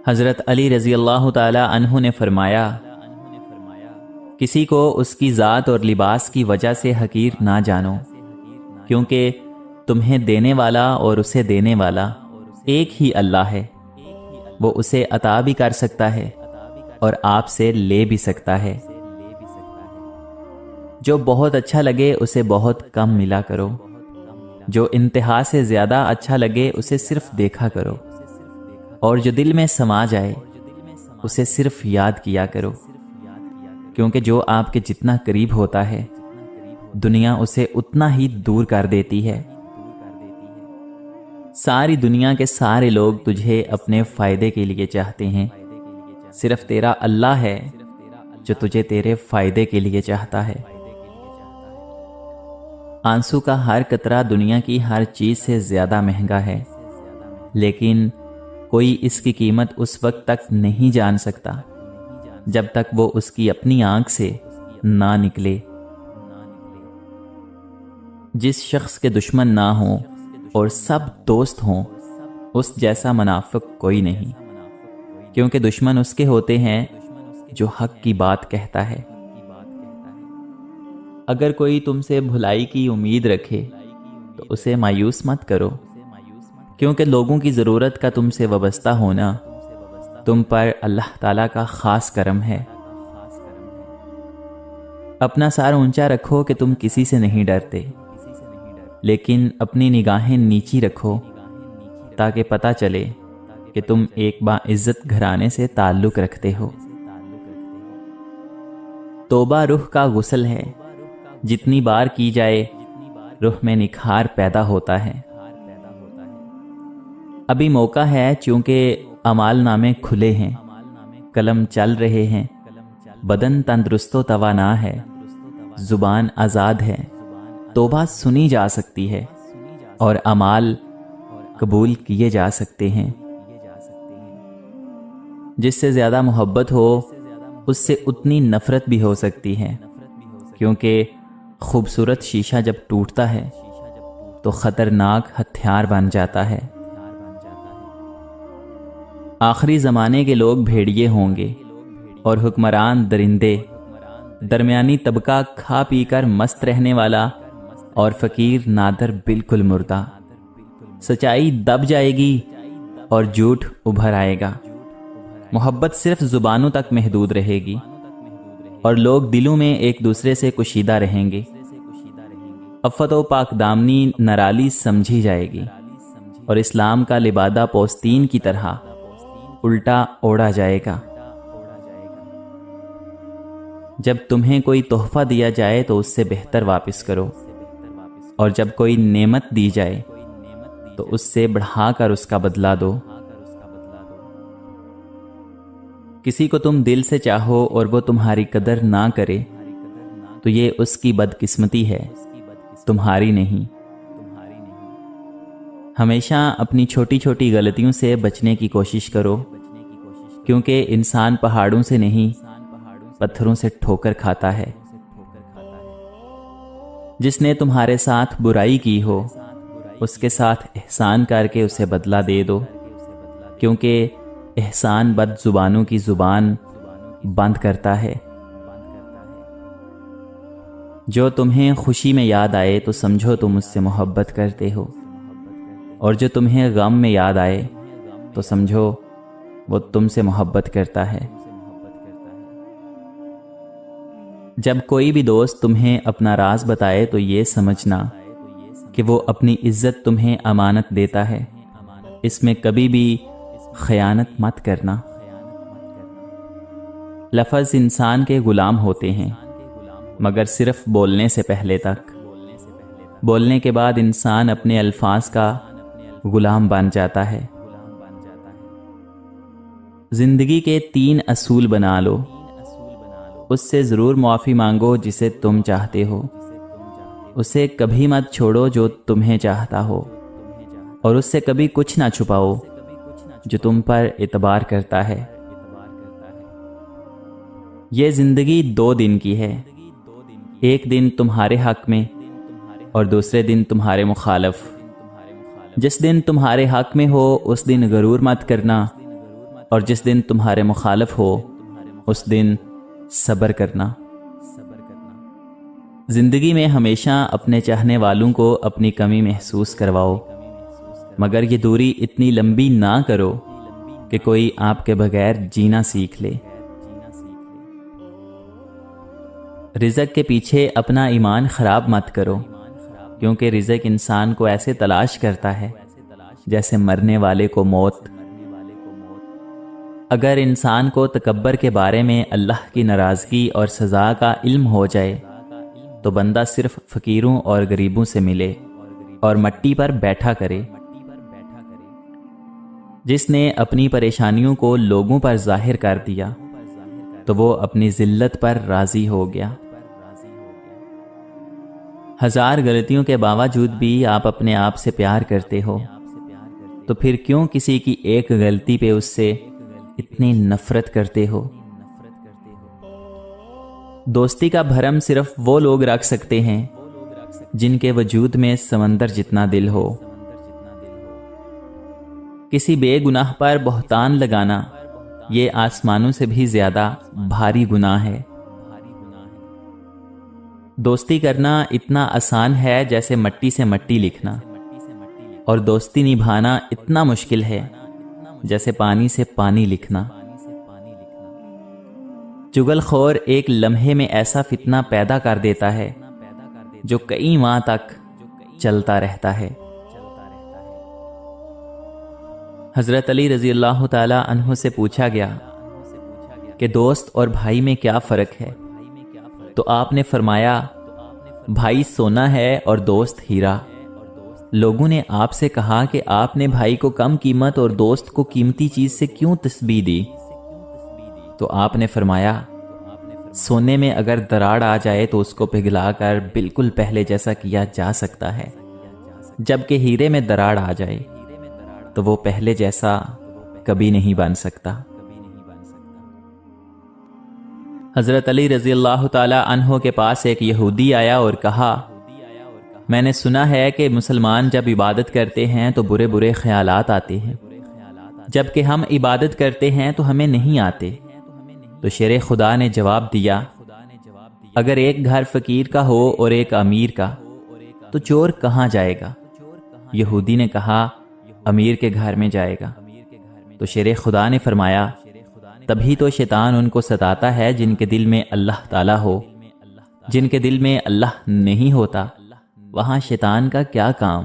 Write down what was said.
حضرت علی رضی اللہ تعالی عنہ نے فرمایا، کسی کو اس کی ذات اور لباس کی وجہ سے حقیر نہ جانو، کیونکہ تمہیں دینے والا اور اسے دینے والا ایک ہی اللہ ہے۔ وہ اسے عطا بھی کر سکتا ہے اور آپ سے لے بھی سکتا ہے۔ جو بہت اچھا لگے اسے بہت کم ملا کرو، جو انتہا سے زیادہ اچھا لگے اسے صرف دیکھا کرو، اور جو دل میں سما جائے اسے صرف یاد کیا کرو، کیونکہ جو آپ کے جتنا قریب ہوتا ہے دنیا اسے اتنا ہی دور کر دیتی ہے۔ ساری دنیا کے سارے لوگ تجھے اپنے فائدے کے لیے چاہتے ہیں، صرف تیرا اللہ ہے جو تجھے تیرے فائدے کے لیے چاہتا ہے۔ آنسو کا ہر قطرہ دنیا کی ہر چیز سے زیادہ مہنگا ہے، لیکن کوئی اس کی قیمت اس وقت تک نہیں جان سکتا جب تک وہ اس کی اپنی آنکھ سے نہ نکلے۔ جس شخص کے دشمن نہ ہوں اور سب دوست ہوں، اس جیسا منافق کوئی نہیں، کیونکہ دشمن اس کے ہوتے ہیں جو حق کی بات کہتا ہے۔ اگر کوئی تم سے بھلائی کی امید رکھے تو اسے مایوس مت کرو، کیونکہ لوگوں کی ضرورت کا تم سے وابستہ ہونا تم پر اللہ تعالیٰ کا خاص کرم ہے۔ اپنا سر اونچا رکھو کہ تم کسی سے نہیں ڈرتے، لیکن اپنی نگاہیں نیچی رکھو تاکہ پتہ چلے کہ تم ایک باعزت گھرانے سے تعلق رکھتے ہو۔ توبہ روح کا غسل ہے، جتنی بار کی جائے روح میں نکھار پیدا ہوتا ہے۔ ابھی موقع ہے، چونکہ اعمال نامے کھلے ہیں، قلم چل رہے ہیں، بدن تندرست و توانا ہے، زبان آزاد ہے، توبہ سنی جا سکتی ہے اور اعمال قبول کیے جا سکتے ہیں۔ جس سے زیادہ محبت ہو اس سے اتنی نفرت بھی ہو سکتی ہے، کیونکہ خوبصورت شیشہ جب ٹوٹتا ہے تو خطرناک ہتھیار بن جاتا ہے۔ آخری زمانے کے لوگ بھیڑیے ہوں گے اور حکمران درندے، درمیانی طبقہ کھا پی کر مست رہنے والا اور فقیر نادر بالکل مردہ۔ سچائی دب جائے گی اور جھوٹ ابھر آئے گا۔ محبت صرف زبانوں تک محدود رہے گی اور لوگ دلوں میں ایک دوسرے سے کشیدہ رہیں گے۔ عفت و پاک دامنی نرالی سمجھی جائے گی اور اسلام کا لبادہ پوستین کی طرح الٹا اوڑا جائے گا۔ جب تمہیں کوئی تحفہ دیا جائے تو اس سے بہتر واپس کرو، اور جب کوئی نعمت دی جائے تو اس سے بڑھا کر اس کا بدلہ دو۔ کسی کو تم دل سے چاہو اور وہ تمہاری قدر نہ کرے تو یہ اس کی بدقسمتی ہے، تمہاری نہیں۔ ہمیشہ اپنی چھوٹی چھوٹی غلطیوں سے بچنے کی کوشش کرو، کیونکہ انسان پہاڑوں سے نہیں پتھروں سے ٹھوکر کھاتا ہے۔ جس نے تمہارے ساتھ برائی کی ہو اس کے ساتھ احسان کر کے اسے بدلہ دے دو، کیونکہ احسان بد زبانوں کی زبان بند کرتا ہے۔ جو تمہیں خوشی میں یاد آئے تو سمجھو تم اس سے محبت کرتے ہو، اور جو تمہیں غم میں یاد آئے تو سمجھو وہ تم سے محبت کرتا ہے۔ جب کوئی بھی دوست تمہیں اپنا راز بتائے تو یہ سمجھنا کہ وہ اپنی عزت تمہیں امانت دیتا ہے، اس میں کبھی بھی خیانت مت کرنا۔ لفظ انسان کے غلام ہوتے ہیں، مگر صرف بولنے سے پہلے تک۔ بولنے کے بعد انسان اپنے الفاظ کا غلام بن جاتا ہے۔ زندگی کے 3 اصول بنا لو، اس سے ضرور معافی مانگو جسے تم چاہتے ہو، اسے کبھی مت چھوڑو جو تمہیں چاہتا ہو، اور اس سے کبھی کچھ نہ چھپاؤ جو تم پر اعتبار کرتا ہے۔ یہ زندگی 2 دن کی ہے، ایک دن تمہارے حق میں اور دوسرے دن تمہارے مخالف۔ جس دن تمہارے حق میں ہو اس دن غرور مت کرنا، اور جس دن تمہارے مخالف ہو اس دن صبر کرنا۔ زندگی میں ہمیشہ اپنے چاہنے والوں کو اپنی کمی محسوس کرواؤ، مگر یہ دوری اتنی لمبی نہ کرو کہ کوئی آپ کے بغیر جینا سیکھ لے۔ رزق کے پیچھے اپنا ایمان خراب مت کرو، کیونکہ رزق انسان کو ایسے تلاش کرتا ہے جیسے مرنے والے کو موت۔ اگر انسان کو تکبر کے بارے میں اللہ کی ناراضگی اور سزا کا علم ہو جائے تو بندہ صرف فقیروں اور غریبوں سے ملے اور مٹی پر بیٹھا کرے۔ جس نے اپنی پریشانیوں کو لوگوں پر ظاہر کر دیا تو وہ اپنی ذلت پر راضی ہو گیا۔ ہزار غلطیوں کے باوجود بھی آپ اپنے آپ سے پیار کرتے ہو، تو پھر کیوں کسی کی ایک غلطی پہ اس سے اتنی نفرت کرتے ہو؟ دوستی کا بھرم صرف وہ لوگ رکھ سکتے ہیں جن کے وجود میں سمندر جتنا دل ہو۔ کسی بے گناہ پر بہتان لگانا یہ آسمانوں سے بھی زیادہ بھاری گناہ ہے۔ دوستی کرنا اتنا آسان ہے جیسے مٹی سے مٹی لکھنا، اور دوستی نبھانا اتنا مشکل ہے جیسے پانی سے پانی لکھنا۔ چغل خور ایک لمحے میں ایسا فتنہ پیدا کر دیتا ہے جو کئی ماہ تک چلتا رہتا ہے۔ حضرت علی رضی اللہ تعالی عنہ سے پوچھا گیا کہ دوست اور بھائی میں کیا فرق ہے؟ تو آپ نے فرمایا، بھائی سونا ہے اور دوست ہیرا۔ لوگوں نے آپ سے کہا کہ آپ نے بھائی کو کم قیمت اور دوست کو قیمتی چیز سے کیوں تسبیح دی؟ تو آپ نے فرمایا، سونے میں اگر دراڑ آ جائے تو اس کو پگھلا کر بالکل پہلے جیسا کیا جا سکتا ہے، جبکہ ہیرے میں دراڑ آ جائے تو وہ پہلے جیسا کبھی نہیں بن سکتا۔ حضرت علی رضی اللہ تعالی عنہ کے پاس ایک یہودی آیا اور کہا، میں نے سنا ہے کہ مسلمان جب عبادت کرتے ہیں تو برے برے خیالات آتے ہیں، جبکہ ہم عبادت کرتے ہیں تو ہمیں نہیں آتے۔ تو شیر خدا نے جواب دیا، اگر ایک گھر فقیر کا ہو اور ایک امیر کا تو چور کہاں جائے گا؟ یہودی نے کہا، امیر کے گھر میں جائے گا۔ تو شیر خدا نے فرمایا، تبھی تو شیطان ان کو ستاتا ہے جن کے دل میں اللہ تعالیٰ ہو۔ جن کے دل میں اللہ نہیں ہوتا وہاں شیطان کا کیا کام؟